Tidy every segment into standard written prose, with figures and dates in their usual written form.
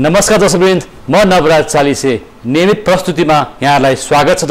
नमस्कार दर्शकवृन्द, म नवराज चालिसे नियमित प्रस्तुतिमा यहाँलाई स्वागत छ।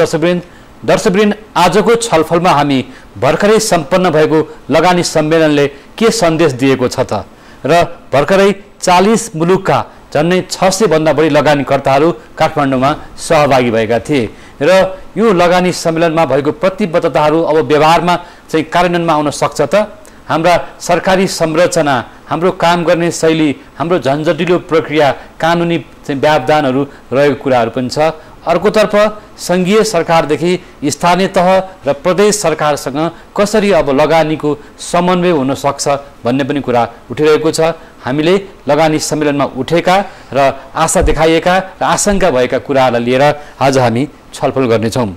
दर्शकवृन्द, आजको छलफलमा हामी भर्खरै सम्पन्न भएको लगानी सम्मेलनले के सन्देश दिएको छ त र भर्खरै 40 मुलुकका झन्डै 600 भन्दा बढी लगानीकर्ताहरू काठमाडौँमा सहभागी भएका थिए र यो लगानी सम्मेलनमा भएको प्रतिबद्धताहरू अब व्यवहारमा चाहिँ कार्यान्वयनमा आउन सक्छ त? हाम्रा सरकारी संरचना, हाम्रो काम गर्ने शैली, हाम्रो झन्झटिलो प्रक्रिया, कानुनी व्यवधानहरू रहेको कुराहरू पनि छ। अर्कोतर्फ संघीय सरकारदेखि स्थानीय तह र प्रदेश सरकारसँग कसरी अब लगानीको समन्वय हुन सक्छ भन्ने पनि कुरा उठिरहेको छ। हामीले लगानी सम्मेलनमा उठेका र आशा देखाइएका र आशंका भएका कुराहरूलाई लिएर आज हामी छलफल गर्नेछौँ।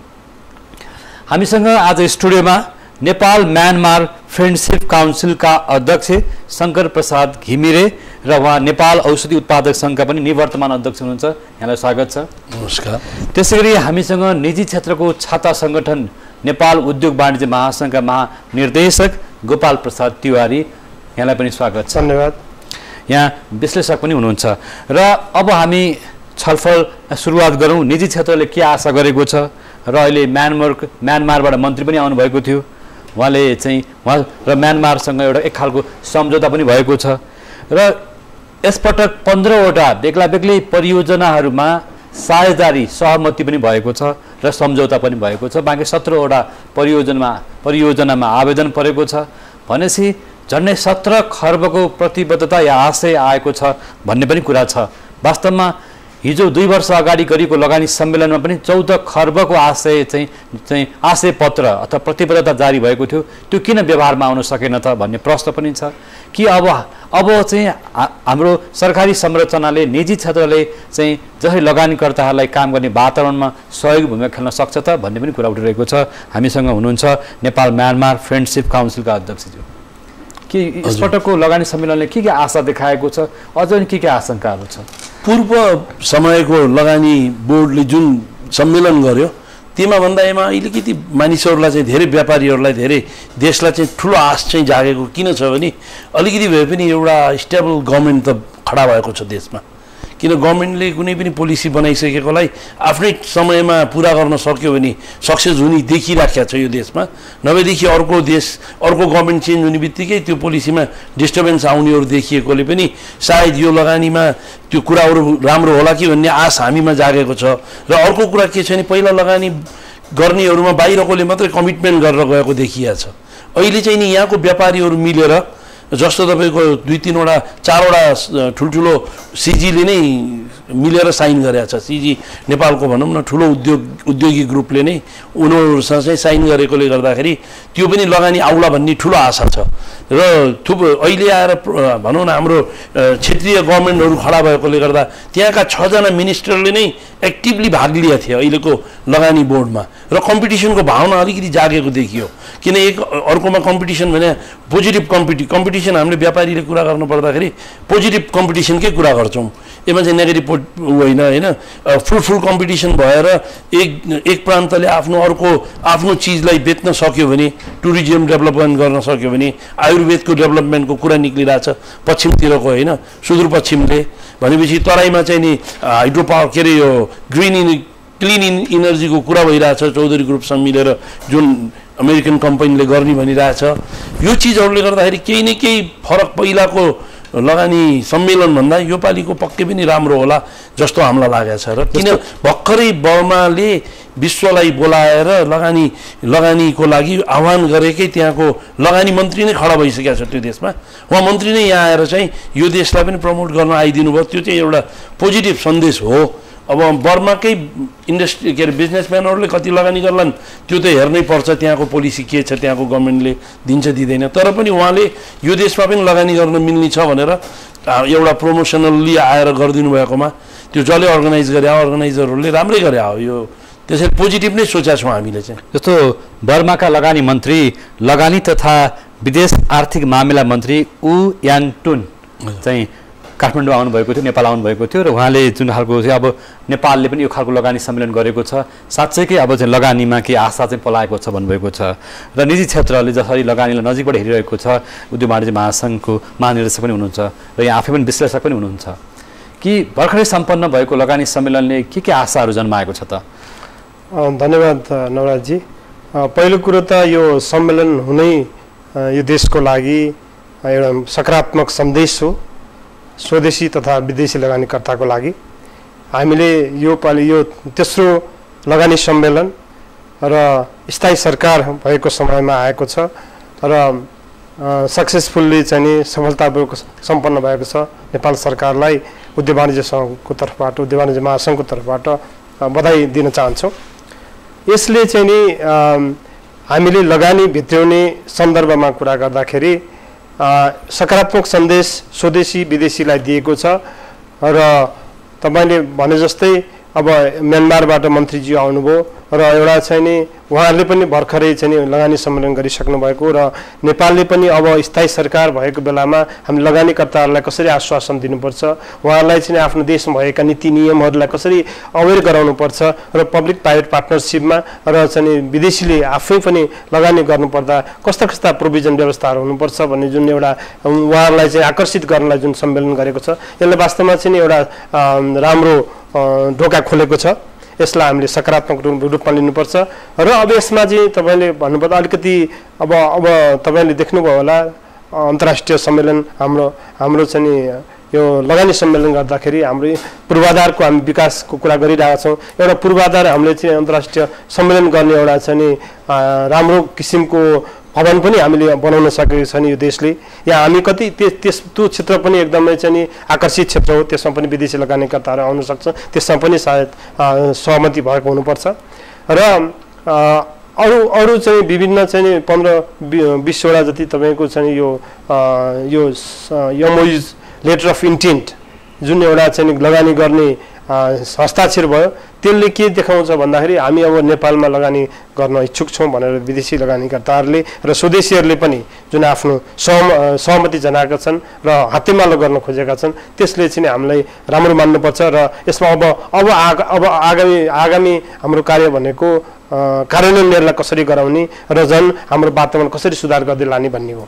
हामीसँग आज स्टुडियोमा नेपाल म्यानमार फ्रेन्डशिप काउन्सिलका अध्यक्ष शङ्कर प्रसाद घिमिरे र उहाँ नेपाल औषधि उत्पादक सङ्घका पनि निवर्तमान अध्यक्ष हुनुहुन्छ। यहाँलाई स्वागत छ। नमस्कार। त्यसैगरी हामीसँग निजी क्षेत्रको छाता सङ्गठन नेपाल उद्योग वाणिज्य महासङ्घका महानिर्देशक गोपाल प्रसाद तिवारी, यहाँलाई पनि स्वागत छ। धन्यवाद। यहाँ विश्लेषक पनि हुनुहुन्छ र अब हामी छलफल सुरुवात गरौँ। निजी क्षेत्रले के आशा गरेको छ र अहिले म्यानमारबाट मन्त्री पनि आउनुभएको थियो, उहाँले र म्यानमारसँग एउटा एक खालको सम्झौता पनि भएको छ र यसपटक 15वटा बेग्ला बेग्लै परियोजनाहरूमा साझेदारी सहमति पनि भएको छ र सम्झौता पनि भएको छ। बाँकी 17वटा परियोजनामा आवेदन परेको छ भनेपछि झन्डै 17 खर्बको प्रतिबद्धता या आशय आएको छ भन्ने पनि कुरा छ। वास्तवमा हिजो 2 वर्ष अगाडि गरेको लगानी सम्मेलनमा पनि 14 खर्बको आशय पत्र अथवा प्रतिबद्धता जारी भएको थियो। त्यो किन व्यवहारमा आउन सकेन त भन्ने प्रश्न पनि छ कि अब हाम्रो सरकारी संरचनाले निजी क्षेत्रले जसरी लगानीकर्ताहरूलाई काम गर्ने वातावरणमा सहयोगी भूमिका खेल्न सक्छ त भन्ने पनि कुरा उठिरहेको छ। हामीसँग हुनुहुन्छ नेपाल म्यानमार फ्रेन्डशिप काउन्सिलका अध्यक्षज्यू। के यसपटकको लगानी सम्मेलनले के आशा देखाएको छ, अझ पनि के आशंकाहरू छ? पूर्व समयको लगानी बोर्डले जुन सम्मेलन गर्यो त्यसमा भन्दामा अलिकति मानिसहरूलाई धेरै व्यापारीहरूलाई धेरै देशलाई ठुलो आश जागेको किन छ भने अलिकति भए पनि एउटा स्टेबल गभर्मेन्ट त खडा भएको छ देशमा। किन गभर्मेन्टले कुनै पनि पोलिसी बनाइसकेकोलाई आफ्नै समयमा पुरा गर्न सक्यो भने सक्सेस हुने देखिराखेको छ यो देशमा। नभएदेखि अर्को गभर्मेन्ट चेन्ज हुने बित्तिकै त्यो पोलिसीमा डिस्टर्बेन्स आउनेहरू देखिएकोले पनि सायद यो लगानीमा त्यो कुराहरू राम्रो होला कि भन्ने आश हामीमा जागेको छ। र अर्को कुरा के छ भने पहिला लगानी गर्नेहरूमा बाहिरकोले मात्रै कमिटमेन्ट गरेर गएको देखिया छ। अहिले नि यहाँको व्यापारीहरू मिलेर जस्तो तपाईँको 2-3वटा 4वटा ठुल्ठुलो सिजीले नै मिलेर साइन गरेको छ। सिजी नेपालको भनौँ न ठुलो उद्योगी ग्रुपले नै उनीहरूसँग साइन गरेकोले गर्दाखेरि त्यो पनि लगानी आउला भन्ने ठुलो आशा छ। र अहिले आएर भनौँ न हाम्रो क्षेत्रीय गभर्मेन्टहरू खडा भएकोले गर्दा त्यहाँका 6 जना मिनिस्टरले नै एक्टिभली भाग लिएका थिए अहिलेको लगानी बोर्डमा र कम्पिटिसनको भावना अलिकति जागेको देखियो। किन एक अर्कोमा कम्पिटिसन भने पोजिटिभ कम्पिटिसन हामीले व्यापारीले कुरा गर्नु पर्दाखेरि पोजिटिभ कम्पिटिसनकै कुरा गर्छौँ, यसमा नेगेटिभ होइन फुल कम्पिटिसन भएर एक प्रान्तले आफ्नो चिजलाई बेच्न सक्यो भने, टुरिज्म डेभलपमेन्ट गर्न सक्यो भने, आयुर्वेदको डेभलपमेन्टको कुरा निक्लिरहेछ पश्चिमतिरको होइन सुदूरपश्चिमले भनेपछि तराईमा नि हाइड्रो पावर के अरे यो क्लिन इनर्जीको कुरा भइरहेछ चौधरी ग्रुपसँग मिलेर जुन अमेरिकन कम्पनीले गर्ने भनिरहेछ। यो चिजहरूले गर्दाखेरि केही न केही फरक पहिलाको लगानी सम्मेलन भन्दा यो पालिको पक्कै पनि राम्रो होला जस्तो हामीलाई लागेको छ। र किन भर्खरै बर्माले विश्वलाई बोलाएर लगानीको लागि आह्वान गरेकै त्यहाँको लगानी मन्त्री नै खडा भइसकेको छ त्यो देशमा। उहाँ मन्त्री नै यहाँ आएर यो देशलाई पनि प्रमोट गर्न आइदिनु भयो। त्यो एउटा पोजिटिभ सन्देश हो। अब बर्माकै इन्डस्ट्री के अरे बिजनेसम्यानहरूले कति लगानी गर्लान् त्यो त हेर्नै पर्छ, त्यहाँको पोलिसी के छ, त्यहाँको गभर्मेन्टले दिन्छ दिँदैन। तर पनि उहाँले यो देशमा पनि लगानी गर्न मिल्ने छ भनेर एउटा प्रमोसनल्ली आएर गरिदिनु भएकोमा त्यो जसले अर्गनाइजरहरूले राम्रै गरे हो। यो त्यसरी पोजिटिभ नै सोचेका छौँ हामीले जस्तो बर्माका लगानी मन्त्री, लगानी तथा विदेश आर्थिक मामिला मन्त्री ऊ यानटुन काठमाडौँ आउनुभएको थियो, नेपाल आउनुभएको थियो र उहाँले जुन खालको अब नेपालले पनि यो खालको लगानी सम्मेलन गरेको छ, साँच्चैकै अब लगानीमा के आशा पलाएको छ भन्नुभएको छ। र निजी क्षेत्रले जसरी लगानीलाई नजिकबाट हेरिरहेको छ, उद्योग वाणिज्य महासङ्घको महानिर्देशक पनि हुनुहुन्छ र यहाँ आफै पनि विश्लेषक पनि हुनुहुन्छ। कि भर्खरै सम्पन्न भएको लगानी सम्मेलनले के आशाहरू जन्माएको छ त? धन्यवाद नवराजजी। पहिलो कुरो त यो सम्मेलन हुनै यो देशको लागि एउटा सकारात्मक सन्देश हो स्वदेशी तथा विदेशी लगानीकर्ताको लागि। हामीले यो पालि यो तेस्रो लगानी सम्मेलन र स्थायी सरकार भएको समयमा आएको छ र सक्सेसफुल्ली चाहिँ नि सफलतापूर्वक सम्पन्न भएको छ। नेपाल सरकारलाई उद्योग वाणिज्य सङ्घको तर्फबाट उद्योग वाणिज्य महासङ्घको तर्फबाट बधाई दिन चाहन्छौँ। यसले चाहिँ नि हामीले लगानी भित्र्याउने सन्दर्भमा कुरा गर्दाखेरि सकारात्मक सन्देश स्वदेशी विदेशीलाई दिएको छ र तपाईले भने जस्तै अब म्यानमारबाट मन्त्रीजी आउनुभयो र एउटा चाहिँ नि उहाँहरूले पनि भर्खरै चाहिँ नि लगानी सम्मेलन गरिसक्नु भएको र नेपालले पनि अब स्थायी सरकार भएको बेलामा हामी लगानीकर्ताहरूलाई कसरी आश्वासन दिनुपर्छ, उहाँहरूलाई चाहिँ आफ्नो देशमा भएका नीति नियमहरूलाई कसरी अवेर गराउनुपर्छ र पब्लिक प्राइभेट पार्टनरसिपमा र चाहिँ विदेशीले आफै पनि लगानी गर्नुपर्दा कस्ता कस्ता प्रोभिजन व्यवस्थाहरू हुनुपर्छ भन्ने जुन एउटा उहाँहरूलाई चाहिँ आकर्षित गर्नलाई जुन सम्मेलन गरेको छ, यसले वास्तवमा चाहिँ एउटा राम्रो ढोका खोलेको छ। यसलाई हामीले सकारात्मक रूपमा लिनुपर्छ र अब यसमा चाहिँ तपाईँले भन्नुपर्दा अलिकति अब तपाईँले देख्नुभयो होला अन्तर्राष्ट्रिय सम्मेलन हाम्रो चाहिँ यो लगानी सम्मेलन गर्दाखेरि हाम्रो पूर्वाधारको हामी विकासको कुरा गरिरहेका छौँ। एउटा पूर्वाधार हामीले चाहिँ अन्तर्राष्ट्रिय सम्मेलन गर्ने एउटा चाहिँ राम्रो किसिमको भवन पनि हामीले बनाउन सकेको छ नि यो देशले। यहाँ हामी कति त्यो क्षेत्र पनि एकदमै चाहिँ नि आकर्षित क्षेत्र हो, त्यसमा पनि विदेशी लगानीकर्ताहरू आउन सक्छ, त्यसमा पनि सायद सहमति भएको हुनुपर्छ र अरू चाहिँ विभिन्न चाहिँ 15-20वटा जति तपाईँको चाहिँ यो एमओयू लेटर अफ इन्टेन्ट जुन एउटा चाहिँ लगानी गर्ने हस्ताक्षर भयो, त्यसले के देखाउँछ भन्दाखेरि हामी अब नेपालमा लगानी गर्न इच्छुक छौँ भनेर विदेशी लगानीकर्ताहरूले र स्वदेशीहरूले पनि जुन आफ्नो सहमति जनाएका छन् र हातेमालो गर्न खोजेका छन्, त्यसले चाहिँ हामीलाई राम्रो मान्नुपर्छ र यसमा अब आगामी हाम्रो कार्य भनेको कार्यान्वयनलाई कसरी गराउने र झन् हाम्रो वातावरण कसरी सुधार गर्दै लाने भन्ने हो।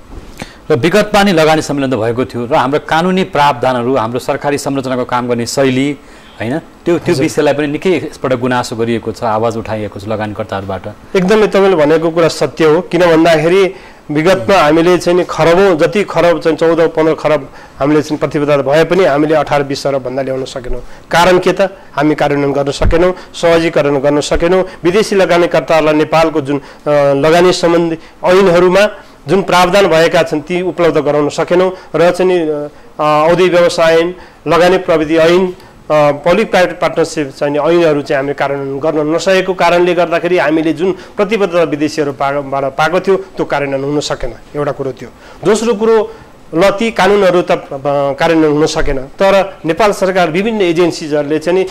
र विगतमा नि लगानी सम्मेलन त भएको थियो र हाम्रो कानुनी प्रावधानहरू, हाम्रो सरकारी संरचनाको काम गर्ने शैली हैन त्यो विषयलाई पनि निकै यसपल्ट गुनासो गरिएको छ, आवाज उठाइएको छ लगानीकर्ताहरूबाट। एकदमै तपाईँले भनेको कुरा सत्य हो। किन भन्दाखेरि विगतमा हामीले चाहिँ खरबौँ जति खरब चाहिँ 14-15 खरब हामीले चाहिँ प्रतिबद्धता भए पनि हामीले 18-20 अरब भन्दा ल्याउन सकेनौँ। कारण के त हामी कार्यान्वयन गर्न सकेनौँ, सहजीकरण गर्न सकेनौँ, विदेशी लगानीकर्ताहरूलाई नेपालको जुन लगानी सम्बन्धी ऐनहरूमा जुन प्रावधान भएका छन् ती उपलब्ध गराउन सकेनौँ र चाहिँ औद्योगिक व्यवसाय ऐन, लगानी प्रविधि ऐन, पब्लिक प्राइभेट पार्टनरसिप चाहिँ ऐनहरू चाहिँ हामीले कार्यान्वयन गर्न नसकेको कारणले गर्दाखेरि हामीले जुन प्रतिबद्धता विदेशीहरूबाट पाएको थियो त्यो कार्यान्वयन हुन सकेन, एउटा कुरो थियो। दोस्रो कुरो ल ती कानुनहरू त कार्यान्वयन हुन सकेन, तर नेपाल सरकार विभिन्न एजेन्सिजहरूले चाहिँ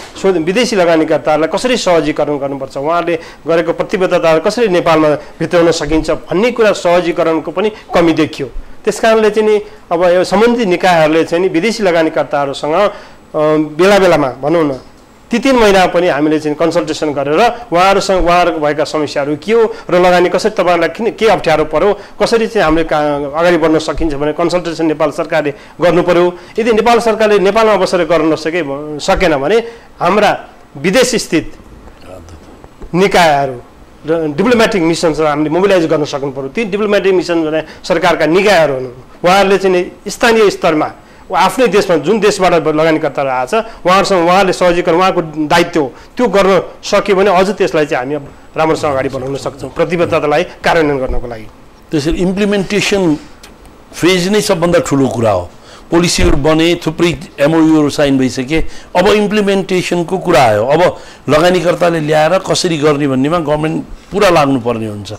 विदेशी लगानीकर्ताहरूलाई कसरी सहजीकरण गर्नुपर्छ, उहाँहरूले गरेको प्रतिबद्धताहरू कसरी नेपालमा भित्राउन सकिन्छ भन्ने कुरा सहजीकरणको पनि कमी देखियो। त्यस कारणले चाहिँ अब यो सम्बन्धित निकायहरूले चाहिँ विदेशी लगानीकर्ताहरूसँग बेला बेलामा भनौँ न ती 3 महिना पनि हामीले चाहिँ कन्सल्टेसन गरेर उहाँहरूको भएका समस्याहरू के हो र लगानी कसरी तपाईँहरूलाई के अप्ठ्यारो पर्यो, कसरी चाहिँ हामीले अगाडि बढ्न सकिन्छ भने कन्सल्टेसन नेपाल सरकारले गर्नु पर्यो। यदि नेपाल सरकारले नेपालमा बसेर गर्न सकेन भने हाम्रा विदेश स्थित निकायहरू र डिप्लोमेटिक मिसनहरू हामीले मोबिलाइज गर्न सक्नु पर्यो। ती डिप्लोमेटिक मिसन भने सरकारका निकायहरू हुन्, उहाँहरूले चाहिँ स्थानीय स्तरमा आफ्नै देशमा जुन देशबाट लगानीकर्ताहरू आएछ उहाँहरूले सहजीकरण उहाँको दायित्व हो, त्यो गर्न सक्यो भने अझ त्यसलाई चाहिँ हामी राम्रोसँग अगाडि बढाउन सक्छौँ प्रतिबद्धतालाई कार्यान्वयन गर्नको लागि। त्यसरी इम्प्लिमेन्टेसन फेज नै सबभन्दा ठुलो कुरा हो। पोलिसीहरू बने, थुप्रै एमओयूहरू साइन भइसके, अब इम्प्लिमेन्टेसनको कुरा आयो। अब लगानीकर्ताले ल्याएर कसरी गर्ने भन्नेमा गभर्मेन्ट पुरा लाग्नुपर्ने हुन्छ।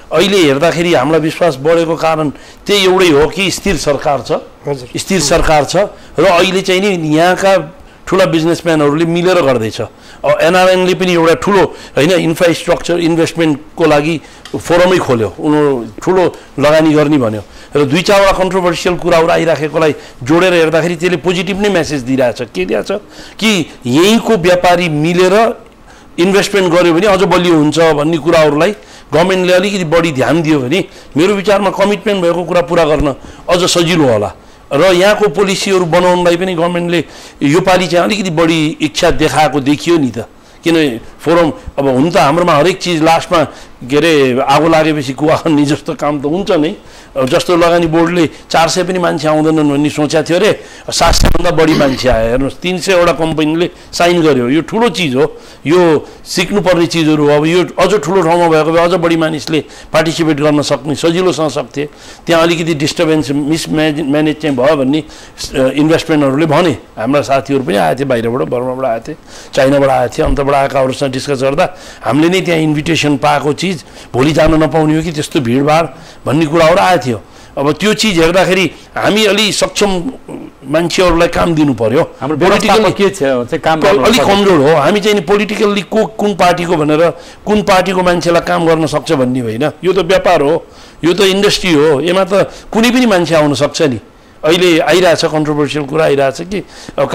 अहिले हेर्दाखेरि हामीलाई विश्वास बढेको कारण त्यही एउटै हो कि स्थिर सरकार छ, स्थिर सरकार छ र अहिले चाहिँ नि यहाँका ठुला बिजनेसम्यानहरूले मिलेर गर्दैछ। अब एनआरएनले पनि एउटा ठुलो होइन इन्फ्रास्ट्रक्चर इन्भेस्टमेन्टको लागि फोरमै खोल्यो, उनीहरू ठुलो लगानी गर्ने भन्यो र 2-4वटा कन्ट्रोभर्सियल कुराहरू आइराखेकोलाई जोडेर हेर्दाखेरि त्यसले पोजिटिभ नै मेसेज दिइरहेछ। के दिएछ कि यहीँको व्यापारी मिलेर इन्भेस्टमेन्ट गर्यो भने अझ बलियो हुन्छ भन्ने कुराहरूलाई गभर्मेन्टले अलिकति बढी ध्यान दियो भने मेरो विचारमा कमिटमेन्ट भएको कुरा पुरा गर्न अझ सजिलो होला। र यहाँको पोलिसीहरू बनाउनलाई पनि गभर्मेन्टले योपालि चाहिँ अलिकति बढी इच्छा देखाएको देखियो नि त। किनभने फोरम अब हुन त हाम्रोमा हरेक चिज लास्टमा के अरे आगो लागेपछि कुवा खन्ने जस्तो काम त हुन्छ नै। जस्तो लगानी बोर्डले 400 पनि मान्छे आउँदैनन् भन्ने सोचेको थियो अरे, 700 भन्दा बढी मान्छे आयो। हेर्नुहोस् 300 वटा कम्पनीले साइन गर्यो। यो ठुलो चिज हो, यो सिक्नुपर्ने चिजहरू हो। अब यो अझ ठुलो ठाउँमा भएको भए अझ बढी मानिसले पार्टिसिपेट गर्न सक्ने सजिलोसँग सक्थे। त्यहाँ अलिकति डिस्टर्बेन्स म्यानेज चाहिँ भयो भन्ने इन्भेस्टमेन्टहरूले भने। हाम्रा साथीहरू पनि आएको थिए, बाहिरबाट बर्माबाट आएको थिए, चाइनाबाट आएको थिए, अन्तबाट आएकाहरूसँग डिस्कस गर्दा हामीले नै त्यहाँ इन्भिटेसन पाएको चिज भोलि जान नपाउने हो कि त्यस्तो भिडभाड भन्ने कुराहरू आएको थियो। अब त्यो चिज हेर्दाखेरि हामी अलि सक्षम मान्छेहरूलाई काम दिनु पर्यो। हाम्रो पोलिटिकल के छ काम अलिक कमजोर हो। हामी चाहिँ पोलिटिकल्ली कुन पार्टीको भनेर कुन पार्टीको मान्छेलाई काम गर्न सक्छ भन्ने होइन। यो त व्यापार हो, यो त इन्डस्ट्री हो। यसमा त कुनै पनि मान्छे आउन सक्छ नि। अहिले आइरहेछ कन्ट्रोभर्सियल कुरा आइरहेछ कि अब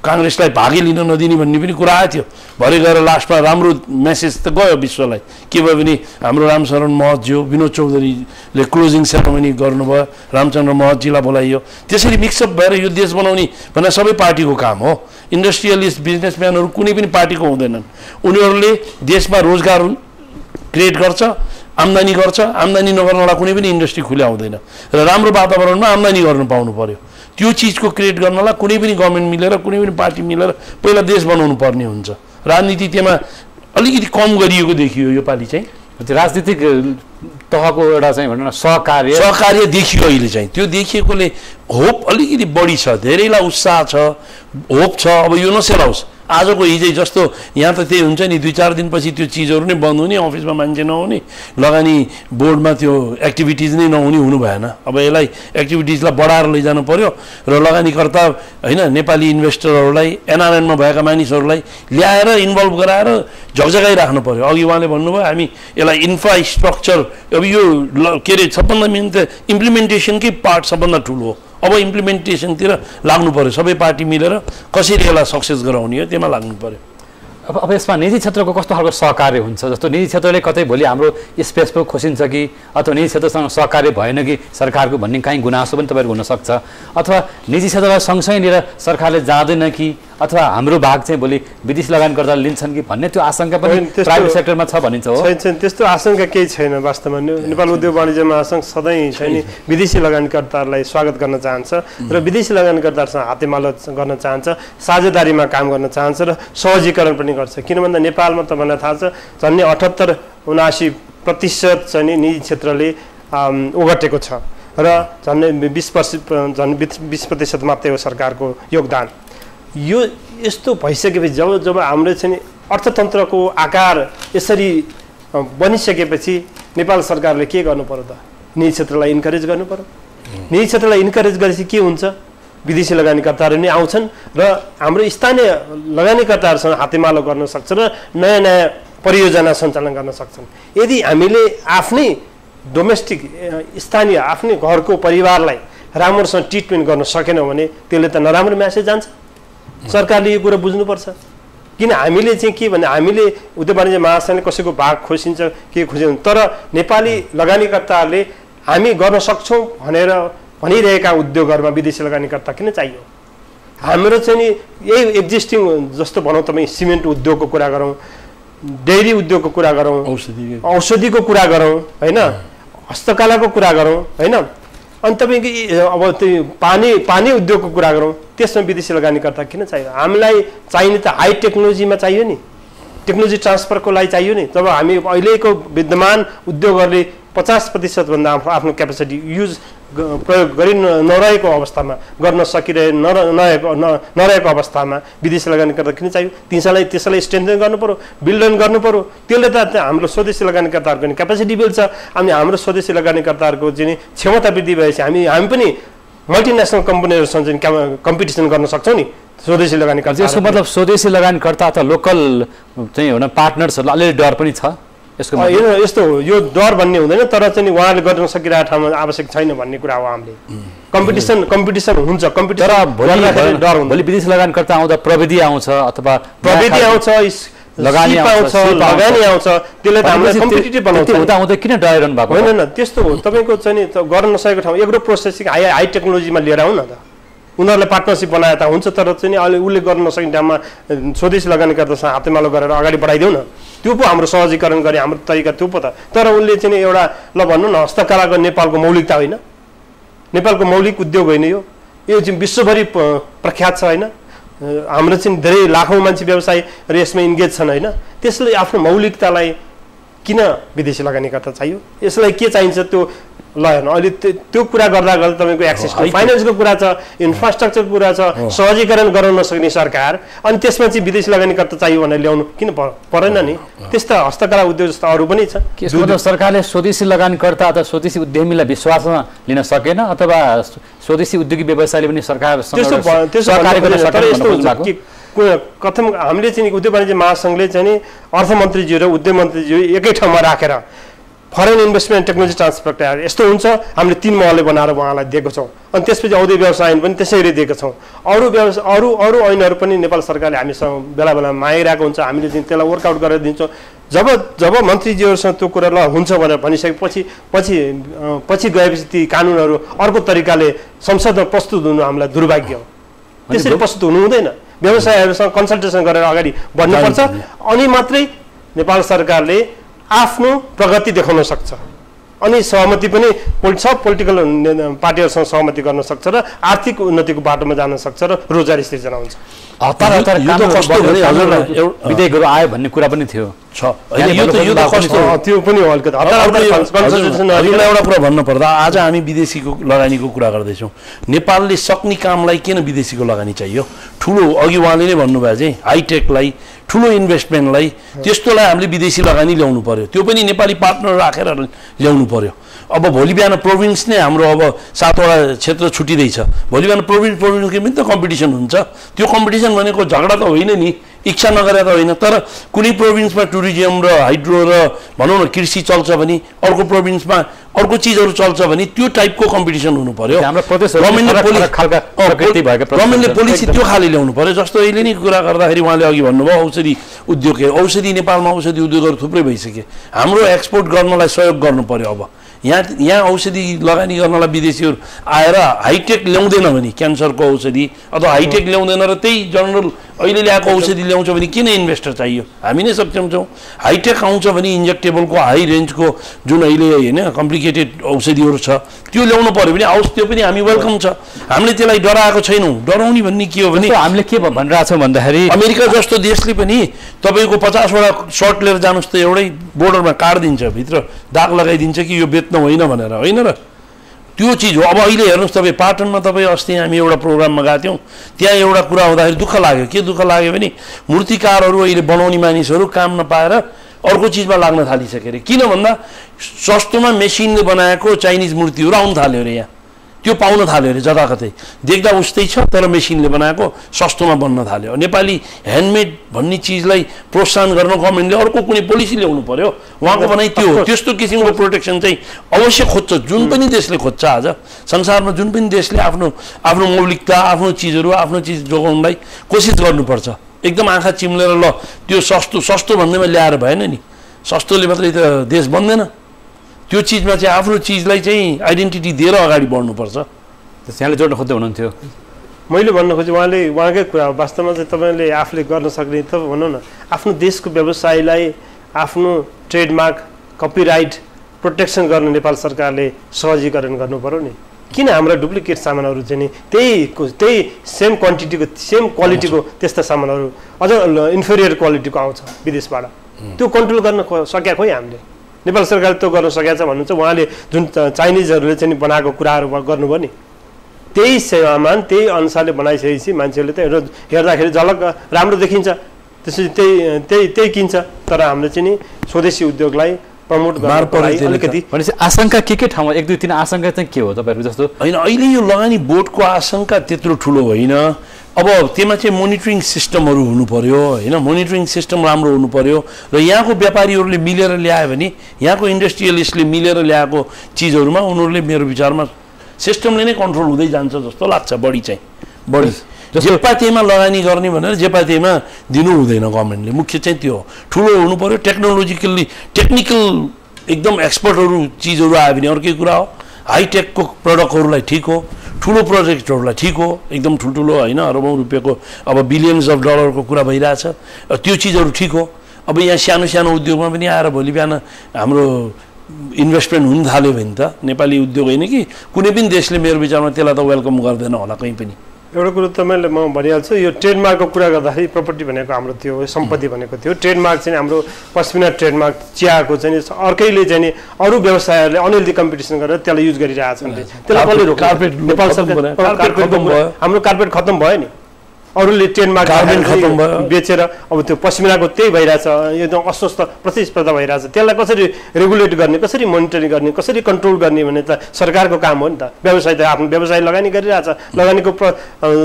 काङ्ग्रेसलाई भागे लिन नदिने भन्ने पनि कुरा आएको थियो। भरे गएर लास्टमा राम्रो मेसेज त गयो विश्वलाई। के भयो भने हाम्रो रामशरण महतज्यू, विनोद चौधरीले क्लोजिङ सेरेमनी गर्नुभयो, रामचन्द्र महतजीलाई बोलाइयो। त्यसरी मिक्सअप भएर यो देश बनाउने भनेर सबै पार्टीको काम हो। इन्डस्ट्रियलिस्ट बिजनेसम्यानहरू कुनै पनि पार्टीको हुँदैनन्। उनीहरूले देशमा रोजगार क्रिएट गर्छ, आम्दानी गर्छ। आम्दानी नगर्नलाई कुनै पनि इन्डस्ट्री खुल्या हुँदैन र राम्रो वातावरणमा आम्दानी गर्न पाउनु पर्यो। त्यो चिजको क्रिएट गर्नलाई कुनै पनि गभर्मेन्ट मिलेर कुनै पनि पार्टी मिलेर पहिला देश बनाउनु पर्ने हुन्छ। राजनीति त्यसमा अलिकति कम गरिएको देखियो योपालि चाहिँ। त्यो राजनीतिक तहको एउटा चाहिँ भनौँ न सहकार्य देखियो अहिले चाहिँ। त्यो देखिएकोले होप अलिकति बढी छ, धेरैलाई उत्साह छ, होप छ। अब यो नसेलाओस्। आजको हिजै जस्तो यहाँ त त्यही हुन्छ नि, 2-4 दिनपछि त्यो चिजहरू नै बन्द हुने, अफिसमा मान्छे नहुने, लगानी बोर्डमा त्यो एक्टिभिटिज नै नहुने हुनु भएन। अब यसलाई एक्टिभिटिजलाई बढाएर लैजानु पर्यो र लगानीकर्ता होइन नेपाली इन्भेस्टरहरूलाई, एनआरएनमा भएका मानिसहरूलाई ल्याएर इन्भल्भ गराएर झकझगाइराख्नु पर्यो। अघि उहाँले भन्नुभयो हामी यसलाई इन्फ्रास्ट्रक्चर, अब यो के अरे सबभन्दा मेन त इम्प्लिमेन्टेसनकै पार्ट सबभन्दा ठुलो हो। अब इम्प्लिमेन्टेसनतिर लाग्नु पर्यो। सबै पार्टी मिलेर कसरी यसलाई सक्सेस गराउने हो त्यसमा लाग्नु पर्यो। अब यसमा निजी क्षेत्रको कस्तो खालको सहकार्य हुन्छ? जस्तो निजी क्षेत्रले कतै भोलि हाम्रो स्पेस पो खोसिन्छ कि, अथवा निजी क्षेत्रसँग सहकार्य भएन कि सरकारको भन्ने काहीँ गुनासो पनि तपाईँहरूको हुनसक्छ, अथवा निजी क्षेत्रलाई सँगसँगै लिएर सरकारले जाँदैन कि, अथवा हाम्रो भाग चाहिँ भोलि विदेशी लगानीकर्ताले लिन्छन् कि भन्ने त्यो आशंका पनि प्राइभेट सेक्टरमा छ भनिन्छ हो? छैन, त्यस्तो आशंका केही छैन। वास्तवमा नेपाल उद्योग वाणिज्य महासङ्घ सधैँ चाहिँ विदेशी लगानीकर्ताहरूलाई स्वागत गर्न चाहन्छ र विदेशी लगानीकर्ताहरूसँग हातेमालो गर्न चाहन्छ, साझेदारीमा काम गर्न चाहन्छ र सहजीकरण पनि गर्छ। किन भन्दा नेपालमा तपाईँलाई थाहा छ झन्डै 78-79% चाहिँ निजी क्षेत्रले ओगटेको छ र झन्डै 20% मात्रै हो सरकारको योगदान। यो यस्तो भइसकेपछि जब हाम्रो चाहिँ अर्थतन्त्रको आकार यसरी बनिसकेपछि नेपाल सरकारले के गर्नु पर्यो त? निजी क्षेत्रलाई इन्करेज गर्नु पर्यो। निजी क्षेत्रलाई इन्करेज गरेपछि के हुन्छ? विदेशी लगानीकर्ताहरू नै आउँछन् र हाम्रो स्थानीय लगानीकर्ताहरूसँग हातेमालो गर्न सक्छ र नयाँ नयाँ परियोजना सञ्चालन गर्न सक्छन्। यदि हामीले आफ्नै डोमेस्टिक स्थानीय आफ्नै घरको परिवारलाई राम्रोसँग ट्रिटमेन्ट गर्न सकेनौँ भने त्यसले त नराम्रो म्यासेज जान्छ। सरकारले यो कुरा बुझ्नुपर्छ। किन हामीले चाहिँ के भने हामीले उद्योग वाणिज्य महासङ्घले कसैको भाग खोसिन्छ के खोसिन्छ, तर नेपाली लगानीकर्ताहरूले हामी गर्न सक्छौँ भनेर भनिरहेका उद्योगहरूमा विदेशी लगानीकर्ता किन चाहियो? हाम्रो चाहिँ नि यही एक्जिस्टिङ जस्तो भनौँ तपाईँ सिमेन्ट उद्योगको कुरा गरौँ, डेयरी उद्योगको कुरा गरौँ, औषधिको कुरा गरौँ होइन, हस्तकलाको कुरा गरौँ होइन, अनि तपाईँको अब त्यो पानी उद्योगको कुरा गरौँ, त्यसमा विदेशी लगानीकर्ता किन चाहियो? हामीलाई चाहिने त हाई टेक्नोलोजीमा चाहियो नि, टेक्नोलोजी ट्रान्सफरको लागि चाहियो नि। जब हामी अहिलेको विद्यमान उद्योगहरूले 50% भन्दा आफ्नो क्यापेसिटी युज प्रयोग गरि नरहेको अवस्थामा गर्न नरहेको अवस्थामा विदेशी लगानीकर्ता किन चाहियो? त्यसलाई स्ट्रेन्थन गर्नु पर्यो, बिल्डन गर्नु पर्यो। त्यसले त हाम्रो स्वदेशी लगानीकर्ताहरूको नि क्यापेसिटी बिल्छ। अनि हाम्रो स्वदेशी लगानीकर्ताहरूको चाहिँ क्षमता वृद्धि भएपछि हामी पनि मल्टिनेसनल कम्पनीहरूसँग चाहिँ कम्पिटिसन गर्न सक्छौँ नि स्वदेशी लगानीकर्ता। यसको मतलब स्वदेशी लगानीकर्ता अथवा लोकल चाहिँ हुन पार्टनर्सहरूलाई अलिअलि डर पनि छ यसको? यस्तो हो, यो डर भन्ने हुँदैन, तर चाहिँ उहाँले गर्न सकिरहेको ठाउँमा आवश्यक छैन भन्ने कुरा हो। हामीले कम्पिटिसन हुन्छ, कम्पिटिसन भोलि विदेशी लगानीकर्ता आउँदा प्रविधि आउँछ अथवा प्रविधि आउँछ, लगानी आउँछ, लगानी आउँछ, त्यसले त हामीलाई कम्पिटिटिभ बनाउँछ। हुँदा हुँदै किन डराइरहनु भएको? होइन, त्यस्तो हो। तपाईँको चाहिँ नि गर्न नसकेको ठाउँ एग्रो प्रोसेसिङ हाई टेक्नोलोजीमा लिएर आउँ न त। उनीहरूले पार्टनरसिप बनाए त हुन्छ, तर चाहिँ अहिले उसले गर्न नसक्ने ठाउँमा स्वदेशी लगानीकर्तासँग हातेमालो गरेर अगाडि बढाइदेऊ न। त्यो पो हाम्रो सहजीकरण गर्ने हाम्रो तरिका त्यो पो त। तर उसले चाहिँ एउटा ल भनौँ न हस्तकलाको नेपालको मौलिकता होइन, नेपालको मौलिक उद्योग होइन यो चाहिँ विश्वभरि प्रख्यात छ होइन। हाम्रो चाहिँ धेरै लाखौँ मान्छे व्यवसाय र यसमा इन्गेज छन् होइन। त्यसले आफ्नो मौलिकतालाई किन विदेशी लगानीकर्ता चाहियो? यसलाई के चाहिन्छ त्यो ल हेर्नु अहिले त्यो कुरा गर्दा गर्दा तपाईँको एक्सेसको फाइनेन्सको कुरा छ, इन्फ्रास्ट्रक्चरको कुरा छ, सहजीकरण गराउन नसक्ने सरकार, अनि त्यसमा चाहिँ विदेशी लगानीकर्ता चाहियो भनेर ल्याउनु किन परेन नि? त्यस्ता हस्तकला उद्योग जस्तो अरू पनि छ। सरकारले स्वदेशी लगानीकर्ता अथवा स्वदेशी उद्यमीलाई विश्वासमा लिन सकेन अथवा स्वदेशी उद्योगी व्यवसायले पनि कथम हामीले चाहिँ उद्योग वाणिज्य महासङ्घले चाहिँ नि अर्थमन्त्रीज्यू र उद्योग मन्त्रीज्यू एकै ठाउँमा राखेर foreign investment technology transfer act यस्तो हुन्छ हामीले 3 महले बनाएर उहाँलाई दिएको छौँ। अनि त्यसपछि औद्योगिक व्यवसाय ऐन पनि त्यसरी दिएको छौँ। अरू ऐनहरू पनि नेपाल सरकारले हामीसँग बेला बेला मागिरहेको हुन्छ, हामीले चाहिँ त्यसलाई वर्कआउट गरेर दिन्छौँ। जब मन्त्रीज्यूहरूसँग त्यो कुरा ल हुन्छ भनेर भनिसकेपछि पछि गएपछि ती कानुनहरू अर्को तरिकाले संसदमा प्रस्तुत हुनु हामीलाई दुर्भाग्य हो। त्यसरी प्रस्तुत हुनु हुँदैन। व्यवसायहरूसँग कन्सल्टेसन गरेर अगाडि बढ्नुपर्छ, अनि मात्रै नेपाल सरकारले आफ्नो प्रगति देखाउन सक्छ। अनि सहमति पनि सब पोलिटिकल पार्टीहरूसँग सहमति गर्न सक्छ र आर्थिक उन्नतिको बाटोमा जान सक्छ र रोजगारी सृजना हुन्छ। विधेयकहरू आयो भन्ने कुरा पनि थियो। त्यो पनि हो अलिकति। एउटा कुरा भन्नुपर्दा आज हामी विदेशीको लगानीको कुरा गर्दैछौँ। नेपालले सक्ने कामलाई किन विदेशीको लगानी चाहियो? ठुलो अघि उहाँले नै भन्नुभयो चाहिँ हाइटेकलाई, ठुलो इन्भेस्टमेन्टलाई, त्यस्तोलाई हामीले विदेशी लगानी ल्याउनु पर्यो। त्यो पनि नेपाली पार्टनर राखेर ल्याउनु पर्यो। अब भोलि बिहान प्रोभिन्स नै हाम्रो अब 7वटा क्षेत्र छुटिँदैछ। भोलि बिहान प्रोभिन्सको पनि त कम्पिटिसन हुन्छ। त्यो कम्पिटिसन भनेको झगडा त होइन नि, इच्छा नगरे त होइन। तर कुनै प्रोभिन्समा टुरिज्म र हाइड्रो र भनौँ न कृषि चल्छ भने अर्को प्रोभिन्समा अर्को चिजहरू चल्छ भने त्यो टाइपको कम्पिटिसन हुनु पर्यो। गभर्मेन्टले पोलिसी त्यो खाले ल्याउनु पर्यो। जस्तो अहिले नै कुरा गर्दाखेरि उहाँले अघि भन्नुभयो औषधि उद्योग, औषधि नेपालमा औषधि उद्योगहरू थुप्रै भइसके। हाम्रो एक्सपोर्ट गर्नलाई सहयोग गर्नु पर्यो। अब यहाँ औषधि लगानी गर्नलाई विदेशीहरू आएर हाइटेक ल्याउँदैन भने क्यान्सरको औषधि अथवा हाइटेक ल्याउँदैन र त्यही जनरल अहिले ल्याएको औषधि ल्याउँछ भने किन इन्भेस्टर चाहियो? हामी नै सक्षम छौँ। हाइटेक आउँछ भने इन्जेक्टेबलको हाई रेन्जको जुन अहिले होइन कम्प्लिकेटेड औषधिहरू छ त्यो ल्याउनु पऱ्यो भने आओस्, त्यो पनि हामी वेलकम छ। हामीले त्यसलाई डराएको छैनौँ। डराउने भन्ने के हो भने हामीले के भनिरहेछौँ भन्दाखेरि अमेरिका जस्तो देशले पनि तपाईँको 50वटा सर्ट लिएर जानुहोस् त एउटै बोर्डरमा काटिदिन्छ, भित्र दाग लगाइदिन्छ कि यो बेच्न होइन भनेर, होइन र? त्यो चिज हो। अब अहिले हेर्नुहोस् तपाईँ पाटनमा, तपाईँ अस्ति हामी एउटा प्रोग्राममा गएको थियौँ, त्यहाँ एउटा कुरा हुँदाखेरि दुःख लाग्यो। के दुःख लाग्यो भने मूर्तिकारहरू अहिले बनाउने मानिसहरू काम नपाएर अर्को चिजमा लाग्न थालिसक्यो अरे। किन भन्दा सस्तोमा मेसिनले बनाएको चाइनिज मूर्तिहरू आउनु थाल्यो अरे। यहाँ त्यो पाउन थाल्यो अरे जताकतै। देख्दा उस्तै छ तर मेसिनले बनाएको सस्तोमा बन्न थाल्यो। नेपाली ह्यान्डमेड भन्ने चिजलाई प्रोत्साहन गर्न गभर्मेन्टले अर्को कुनै पोलिसी ल्याउनु पर्यो। उहाँको भनाइ त्यो हो। त्यस्तो किसिमको प्रोटेक्सन चाहिँ अवश्य खोज्छ, जुन पनि देशले खोज्छ। आज संसारमा जुन पनि देशले आफ्नो मौलिकता, आफ्नो चिजहरू, आफ्नो चिज जोगाउनलाई कोसिस गर्नुपर्छ। एकदम आँखा चिम्लेर ल त्यो सस्तो भन्दैमा ल्याएर भएन नि। सस्तोले मात्रै त देश बन्दैन। त्यो चिजमा चाहिँ आफ्नो चिजलाई चाहिँ आइडेन्टिटी दिएर अगाडि बढ्नुपर्छ। यहाँले जोड्न खोज्दै हुनुहुन्थ्यो। मैले भन्न खोजेँ उहाँकै कुरा हो। वास्तवमा चाहिँ तपाईँले आफूले गर्न सक्ने त भनौँ न आफ्नो देशको व्यवसायलाई आफ्नो ट्रेडमार्क कपिराइट प्रोटेक्सन गर्न नेपाल सरकारले सहजीकरण गर्नु पर्यो नि। किन हाम्रा डुप्लिकेट सामानहरू चाहिँ नि त्यही सेम क्वान्टिटीको सेम क्वालिटीको त्यस्ता सामानहरू अझ इन्फेरियर क्वालिटीको आउँछ विदेशबाट? त्यो कन्ट्रोल गर्न सकेका खोइ हामीले? नेपाल सरकारले त्यो गर्न सकेको छ भन्नुहुन्छ। उहाँले जुन चाइनिजहरूले चाहिँ बनाएको कुराहरू गर्नुभयो नि, त्यही सामान त्यही अनुसारले बनाइसकेपछि मान्छेहरूले त हेर्दाखेरि झलक राम्रो देखिन्छ, त्यसपछि त्यही किन्छ। तर हामीले चाहिँ नि स्वदेशी उद्योगलाई प्रमोट गर्नु अलिकति भनेपछि आशंका के ठाउँमा 1 2 3 आशंका चाहिँ के हो तपाईँहरू जस्तो? होइन, अहिले यो लगानी बोर्डको आशंका त्यत्रो ठुलो होइन। अब त्यसमा चाहिँ मोनिटरिङ सिस्टमहरू हुनु पर्यो, होइन? मोनिटरिङ सिस्टम राम्रो हुनु पर्यो र यहाँको व्यापारीहरूले मिलेर ल्यायो भने, यहाँको इन्डस्ट्रियलिस्टले मिलेर ल्याएको चिजहरूमा उनीहरूले मेरो विचारमा सिस्टमले नै कन्ट्रोल हुँदै जान्छ जस्तो लाग्छ। बढी जेपातेमा लगानी गर्ने भनेर जेपातेमा दिनु हुँदैन गभर्मेन्टले मुख्य चाहिँ त्यो हो ठुलो हुनु पर्यो टेक्निकल एकदम एक्सपर्टहरू चिजहरू आयो भने अर्कै कुरा हो हाइटेकको प्रडक्टहरूलाई ठिक हो ठुलो प्रोजेक्टहरूलाई ठिक हो एकदम ठुल्ठुलो होइन अरबौँ रुपियाँको अब बिलियन्स अफ डलरको कुरा भइरहेछ त्यो चिजहरू ठिक हो अब यहाँ सानो सानो उद्योगमा पनि आएर भोलि बिहान हाम्रो इन्भेस्टमेन्ट हुन थाल्यो भने त नेपाली उद्योग होइन कि कुनै पनि देशले मेरो विचारमा त्यसलाई त वेलकम गर्दैन होला कहीँ पनि एउटा कुरो तपाईँले म भनिहाल्छु यो ट्रेडमार्कको कुरा गर्दाखेरि प्रपर्टी भनेको हाम्रो त्यो सम्पत्ति भनेको थियो ट्रेडमार्क चाहिँ हाम्रो पश्मिना ट्रेडमार्क चियाको चाहिँ अर्कैले चाहिँ अरू व्यवसायहरूले अनहेल्दी कम्पिटिसन गरेर त्यसलाई युज गरिरहेछन् त्यसलाई कसले रोक्छ नेपाल सरकार हाम्रो कार्पेट खत्तम भयो नि अरूले ट्रेडमार्क खत्तम बेचेर अब त्यो पश्मिनाको त्यही भइरहेछ एकदम अस्वस्थ प्रतिस्पर्धा भइरहेछ त्यसलाई कसरी रेगुलेट गर्ने कसरी मोनिटरिङ गर्ने कसरी कन्ट्रोल गर्ने भने त सरकारको काम हो नि त व्यवसाय त आफ्नो व्यवसाय लगानी गरिरहेछ लगानीको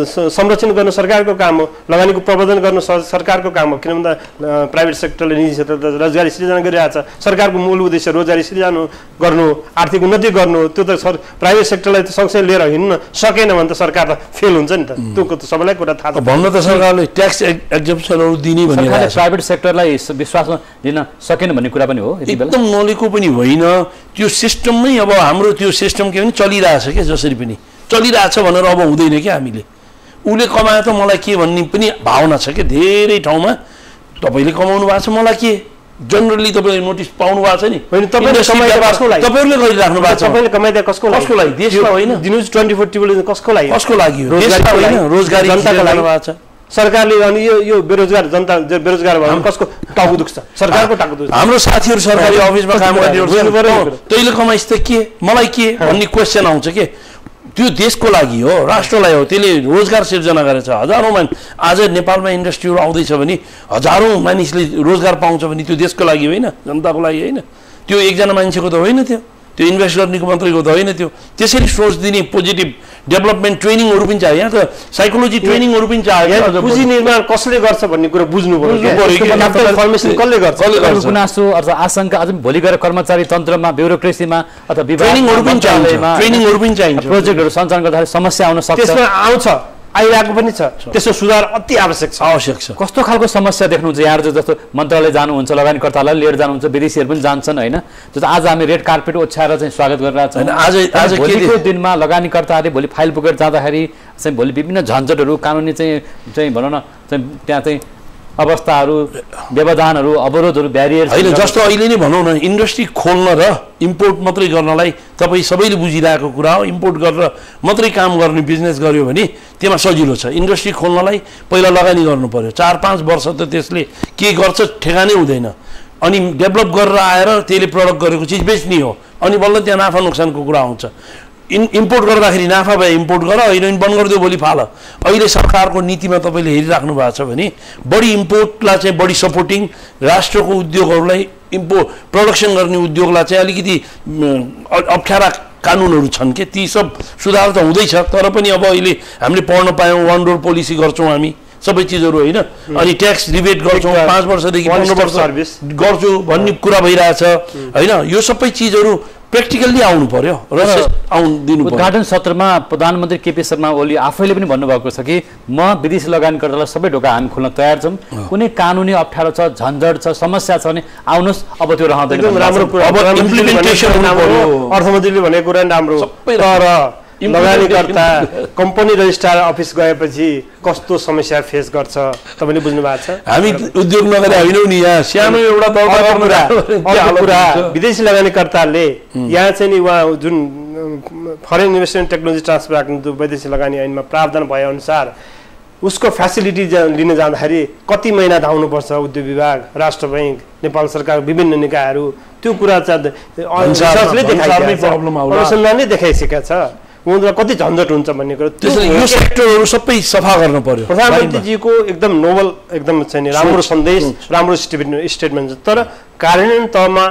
संरक्षण गर्न सरकारको काम हो लगानीको प्रबन्धन गर्न सरकारको काम हो किन भन्दा प्राइभेट सेक्टरले निजी क्षेत्रले रोजगारी सृजना गरिरहेछ सरकारको मूल उद्देश्य रोजगारी सृजना गर्नु आर्थिक उन्नति गर्नु त्यो त प्राइभेट सेक्टरलाई त सँगसँगै लिएर हिँड्न सकेन भने त सरकार त फेल हुन्छ नि त त्यो त सबैलाई कुरा थाहा भन्न त सरकारले ट्याक्स एक्जम्पसनहरू दिने भनिरहेको छ प्राइभेट सेक्टरलाई विश्वासमा लिन सकेन भन्ने कुरा पनि हो एकदम नलेको पनि होइन त्यो सिस्टममै अब हाम्रो त्यो सिस्टम के भने चलिरहेछ क्या जसरी पनि चलिरहेछ भनेर अब हुँदैन क्या हामीले उसले कमाए त मलाई के भन्ने पनि भावना छ क्या धेरै ठाउँमा तपाईँले कमाउनु भएको छ मलाई के जनरली तपाईँले नोटिस पाउनु भएको छ नि तपाईँहरूले गरिराख्नु भएको छ तपाईँले कमाइदिए कसको लागि देशलाई होइन दिनुहोस् 24 टिभीले कसको लागि रोजगारी जनताको लागि भएको छ सरकारले अनि यो बेरोजगार जनता बेरोजगार भयो कसको टाउको दुख्छ सरकारको टाउको दुख्छ हाम्रो साथीहरू सरकारी अफिसमा काम गर्ने तैँले कमाइस् त के मलाई के भन्ने क्वेसन आउँछ के त्यो देशको लागि हो राष्ट्रलाई हो त्यसले रोजगार सिर्जना गरेछ हजारौँ आज नेपालमा इन्डस्ट्रीहरू आउँदैछ भने हजारौँ मानिसले रोजगार पाउँछ भने त्यो देशको लागि होइन जनताको लागि होइन त्यो एकजना मान्छेको त होइन त्यो इन्भेस्ट गर्नेको मात्रैको त होइन त्यो त्यसरी सोच दिने पोजिटिभ डेभलपमेन्ट ट्रेनिङहरू पनि चाहियो यहाँ त साइकोलोजी ट्रेनिङहरू पनि चाहियो पुँजी निर्माण कसले गर्छ भन्ने कुरा बुझ्नु पर्यो फर्मेसन कसले गर्छ गुनासो अथवा आशंका अझ भोलि गएर कर्मचारी तन्त्रमा ब्युरोक्रेसीमा अथवा ट्रेनिङहरू पनि चाहिन्छ प्रोजेक्टहरू सञ्चालन गर्दाखेरि समस्या आउन सक्छ त्यसमा आउँछ आइरहेको पनि छ त्यसको सुधार अति आवश्यक छ कस्तो खालको समस्या देख्नुहुन्छ यहाँहरू जस्तो मन्त्रालय जानुहुन्छ लगानीकर्तालाई लिएर जानुहुन्छ विदेशीहरू पनि जान्छन् होइन जस्तो आज हामी रेड कार्पेट ओछ्याएर चाहिँ स्वागत गरिरहेको छौँ आज भोलिको दिनमा लगानीकर्ताहरूले भोलि फाइल बोकेर जाँदाखेरि चाहिँ भोलि विभिन्न झन्झटहरू कानुनी चाहिँ भनौँ न त्यहाँ चाहिँ अवस्थाहरू व्यवधानहरू अवरोधहरू ब्यारियर होइन जस्तो अहिले नै भनौँ न इन्डस्ट्री खोल्न र इम्पोर्ट मात्रै गर्नलाई तपाईँ सबैले बुझिरहेको कुरा हो इम्पोर्ट गरेर मात्रै काम गर्ने बिजनेस गर्यो भने त्यसमा सजिलो छ इन्डस्ट्री खोल्नलाई पहिला लगानी गर्नु पर्यो 4-5 वर्ष त त्यसले के गर्छ ठेगानै हुँदैन अनि डेभलप गरेर आएर त्यसले प्रडक्ट गरेको चिज बेच्ने हो अनि बल्ल त्यहाँ नाफा नोक्सानको कुरा आउँछ इम्पोर्ट गर्दाखेरि नाफा भए इम्पोर्ट गर होइन बन्द गरिदियो भोलि फाल अहिले सरकारको नीतिमा तपाईँले हेरिराख्नु भएको छ भने बढी इम्पोर्टलाई चाहिँ बढी सपोर्टिङ राष्ट्रको उद्योगहरूलाई प्रडक्सन गर्ने उद्योगलाई चाहिँ अलिकति अप्ठ्यारा कानुनहरू छन् के ती सब सुधार त हुँदैछ तर पनि अब अहिले हामीले पढ्न पायौँ वन डोर पोलिसी गर्छौँ हामी सबै चिजहरू होइन अनि ट्याक्स रिबेट गर्छौँ 5 वर्षदेखि 15 वर्ष गर्छु भन्ने कुरा भइरहेछ होइन यो सबै चिजहरू प्र्याक्टिकल्ली आउनु पर्यो र उद्घाटन सत्रमा प्रधानमन्त्री केपी शर्मा ओली आफैले पनि भन्नुभएको छ कि म विदेशी लगानीकर्तालाई सबै ढोका हामी खोल्न तयार छौँ कुनै कानुनी अप्ठ्यारो छ झन्झट छ समस्या छ भने आउनुहोस् अब त्यो रहँदैन राम्रो कुरा अब इम्प्लिमेन्टेसन अर्थमन्त्रीले भनेको कुरा राम्रो तर लगानीकर्ता कम्पनी रजिस्ट्रार अफिस गएपछि कस्तो समस्या फेस गर्छ तपाईँले बुझ्नु भएको छ हामी उद्योग नगरे होइनौँ नि यहाँ सानो एउटा कुरा विदेशी लगानीकर्ताले यहाँ चाहिँ नि उहाँ जुन foreign investment technology transfer act वैदेशिक लगानी ऐनमा प्रावधान भए अनुसार उसको फ्यासिलिटी लिन जाँदाखेरि कति महिना धाउनुपर्छ उद्योग विभाग राष्ट्र बैंक नेपाल सरकार विभिन्न निकायहरू त्यो कुरा चाहिँ अनुसन्धानले देखाइसकेका छ उनीहरूलाई कति झन्झट हुन्छ भन्ने कुरा यो सेक्टरहरू सबै सफा गर्नु पर्यो प्रधानमन्त्रीजीको एकदम नोबल एकदम चाहिँ राम्रो सन्देश राम्रो स्टेटमेन्ट छ तर कार्यान्वयन तहमा